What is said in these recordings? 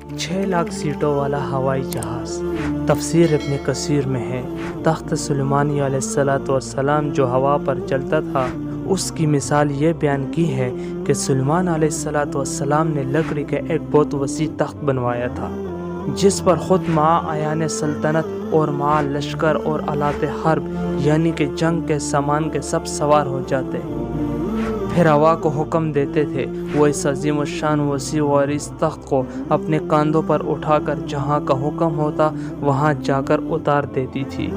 6 لاکھ سیٹوں والا ہوائی جہاز۔ تفسیر ابن کثیر میں ہے، تخت سلیمانی علیہ السلام جو ہوا پر چلتا تھا، اس کی مثال یہ بیان کی ہے کہ سلیمان علیہ السلام نے لکڑی کا ایک بہت وسیع تخت بنوایا تھا، جس پر خود مع ایان سلطنت اور مع لشکر اور آلات حرب یعنی کہ جنگ کے سامان کے سب سوار ہو جاتے، پھر ہوا کو حکم دیتے تھے، وہ اس عظیم الشان وسیع و عریض تخت کو اپنے کاندھوں پر اٹھا کر جہاں کا حکم ہوتا وہاں جا کر اتار دیتی تھی۔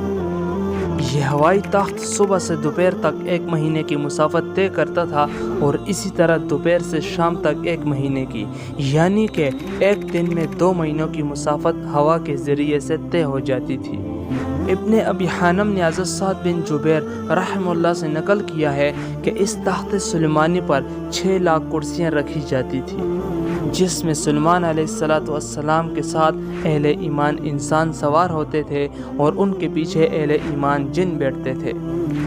یہ ہوائی تخت صبح سے دوپہر تک 1 مہینے کی مسافت طے کرتا تھا اور اسی طرح دوپہر سے شام تک 1 مہینے کی، یعنی کہ ایک دن میں 2 مہینوں کی مسافت ہوا کے ذریعے سے طے ہو جاتی تھی۔ ابن ابی حاتم نے حضرت سعد بن جبیر رحمہ اللہ سے نقل کیا ہے کہ اس تخت سلیمانی پر 6 لاکھ کرسیاں رکھی جاتی تھی، جس میں سلیمان علیہ السلام کے ساتھ اہل ایمان انسان سوار ہوتے تھے اور ان کے پیچھے اہل ایمان جن بیٹھتے تھے۔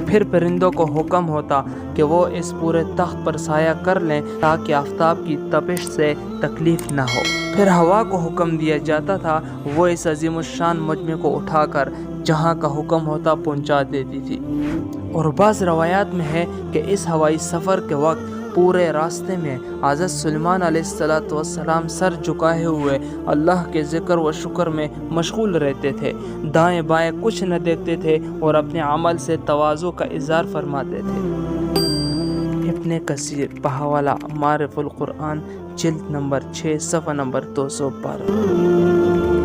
پھر پرندوں کو حکم ہوتا کہ وہ اس پورے تخت پر سایہ کر لیں تاکہ آفتاب کی تپش سے تکلیف نہ ہو۔ پھر ہوا کو حکم دیا جاتا تھا، وہ اس عظیم الشان مجمع کو اٹھا کر جہاں کا حکم ہوتا پہنچا دیتی تھی۔ اور بعض روایات میں ہے کہ اس ہوائی سفر کے وقت پورے راستے میں حضرت سلیمان علیہ السلام سر جھکائے ہوئے اللہ کے ذکر و شکر میں مشغول رہتے تھے، دائیں بائیں کچھ نہ دیکھتے تھے اور اپنے عمل سے تواضع کا اظہار فرماتے تھے۔ ابن کثیر بحوالہ معارف القرآن جلد نمبر 6 صفحہ نمبر 212۔